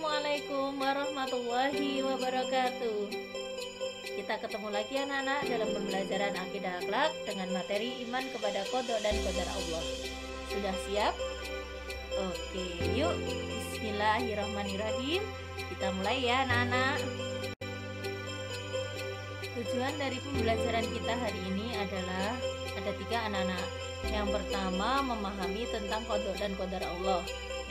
Assalamualaikum warahmatullahi wabarakatuh. Kita ketemu lagi anak-anak dalam pembelajaran akidah akhlak dengan materi iman kepada qada dan qadar Allah. Sudah siap? Oke, yuk bismillahirrahmanirrahim. Kita mulai ya anak-anak. Tujuan dari pembelajaran kita hari ini adalah ada 3 anak-anak. Yang pertama memahami tentang qada dan qadar Allah.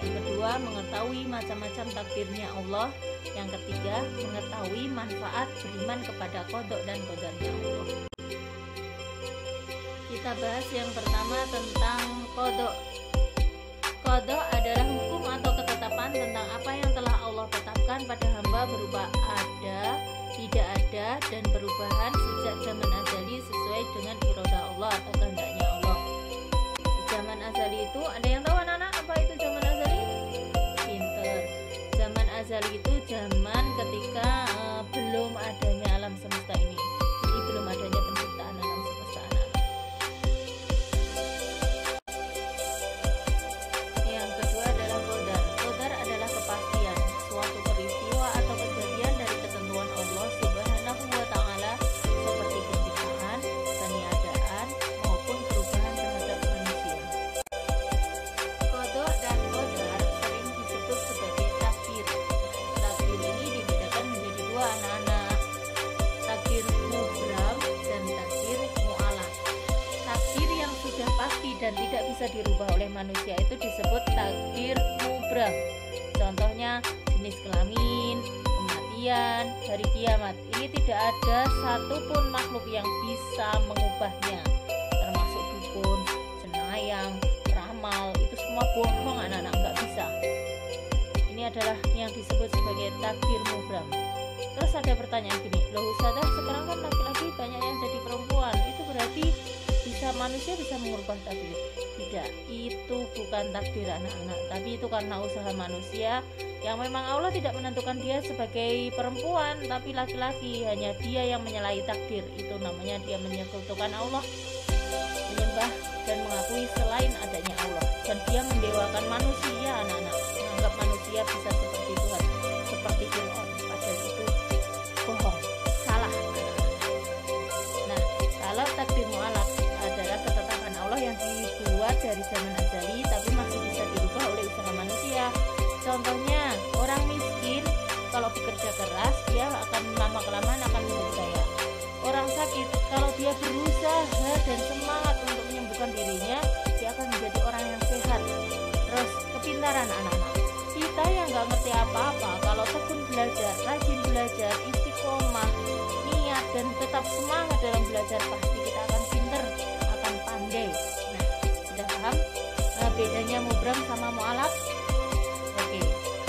Yang kedua mengetahui macam-macam takdirnya Allah. Yang ketiga mengetahui manfaat beriman kepada qada dan qadarnya Allah. Kita bahas yang pertama tentang qada. Qada adalah hukum atau ketetapan tentang apa yang telah Allah tetapkan pada hamba berupa ada, tidak ada, dan perubahan sejak zaman azali sesuai dengan iroda Allah atau kehendaknya Allah. Zaman azali itu ada yang tahu anak-anak apa itu zaman azali? Pinter. Zaman azali itu zaman ketika belum adanya alam semesta ini. Jadi belum adanya penciptaan alam semesta anak. Yang kedua adalah qadar. Qadar adalah kepastian suatu peristiwa atau kejadian dari ketentuan Allah Subhanahu wa taala seperti penciptaan, peniadaan maupun perubahan terhadap manusia. Qada dan qadar sering disebut sebagai takdir. Takdir ini dibedakan menjadi 2 anak-anak. Takdir mubram dan takdir mu'alaq. Takdir yang sudah pasti dan tidak bisa dirubah oleh manusia itu disebut takdir mubram. Contohnya jenis kelamin, kematian, hari kiamat. Ini tidak ada satupun makhluk yang bisa mengubahnya, termasuk dukun, cenayang, ramal. Itu semua bohong anak-anak, nggak bisa. Ini adalah yang disebut sebagai takdir mubram. Terus ada pertanyaan gini, loh Ustazah, sekarang kan laki-laki banyak yang jadi perempuan, itu berarti manusia bisa mengubah takdir? Tidak, itu bukan takdir anak-anak, tapi itu karena usaha manusia yang memang Allah tidak menentukan dia sebagai perempuan tapi laki-laki. Hanya dia yang menyalahi takdir. Itu namanya dia menyekutukan Allah, menyembah dan mengakui selain adanya Allah, dan dia mendewakan manusia anak-anak, menganggap manusia bisa seperti Tuhan, seperti Fir'aun. Padahal itu bohong, salah. Nah, kalau takdir mu'alaq adalah ketetapan Allah yang dibuat dari zaman azali tapi masih bisa dirubah oleh usaha manusia. Contohnya, orang miskin kalau bekerja keras dia akan lama-kelamaan akan menjadi kaya. Orang sakit kalau dia berusaha dan semangat untuk menyembuhkan dirinya, dia akan menjadi orang yang sehat. Terus kepintaran anak-anak, kita yang nggak ngerti apa-apa kalau tekun belajar, rajin belajar, istiqomah, niat dan tetap semangat dalam belajar, pasti kita akan pinter, akan pandai. Nah, sudah paham bedanya mubram sama mu'alaq? Oke,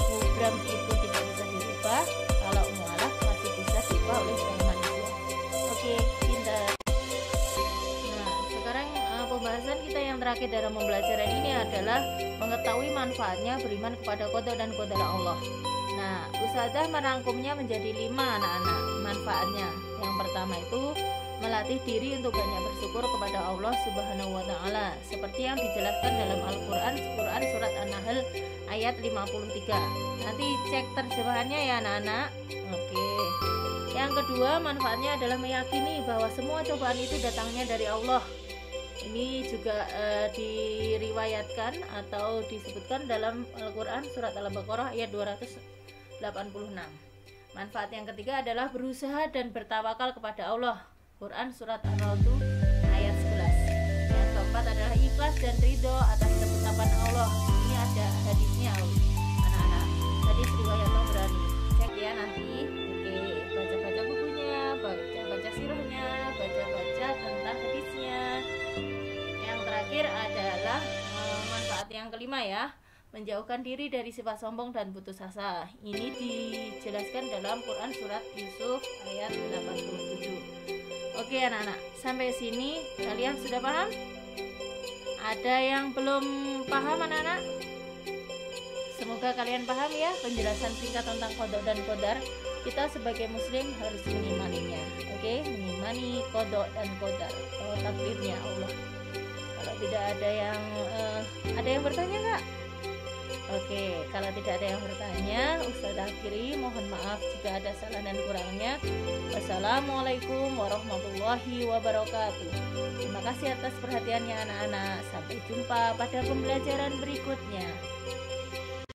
mubram itu tidak bisa dirubah, kalau mu'alaq masih bisa dirubah oleh usaha manusia. Oke, pintar. Nah, sekarang pembahasan kita yang terakhir dalam pembelajaran ini adalah mengetahui manfaatnya beriman kepada qada dan qadar Allah. Nah, Ustazah merangkumnya menjadi 5 anak-anak manfaatnya. Yang pertama itu melatih diri untuk banyak bersyukur kepada Allah Subhanahu wa taala seperti yang dijelaskan dalam Al-Qur'an surat An-Nahl ayat 53. Nanti cek terjemahannya ya anak-anak. Oke. Yang kedua, manfaatnya adalah meyakini bahwa semua cobaan itu datangnya dari Allah. Ini juga diriwayatkan atau disebutkan dalam Al-Qur'an surat Al-Baqarah ayat 286. Manfaat yang ketiga adalah berusaha dan bertawakal kepada Allah. Quran surat Ar-Ra'd ayat 11. Yang keempat adalah ikhlas dan ridho atas ketetapan Allah. Ini ada hadisnya anak-anak. Hadis riwayat Tabrani. Cek ya nanti. Oke, baca-baca bukunya, baca-baca sirahnya, baca-baca tentang hadisnya. Yang terakhir adalah manfaat yang kelima ya, menjauhkan diri dari sifat sombong dan putus asa. Ini dijelaskan dalam Quran surat Yusuf ayat 87. Oke anak-anak, sampai sini kalian sudah paham? Ada yang belum paham anak-anak? Semoga kalian paham ya penjelasan singkat tentang qada dan qadar. Kita sebagai muslim harus mengimaninya. Oke, mengimani qada dan qadar, takdirnya Allah. Kalau tidak ada yang bertanya nggak? Oke, kalau tidak ada yang bertanya, Ustazah akhiri. Mohon maaf jika ada salah dan kurangnya. Wassalamualaikum warahmatullahi wabarakatuh. Terima kasih atas perhatiannya anak-anak. Sampai jumpa pada pembelajaran berikutnya.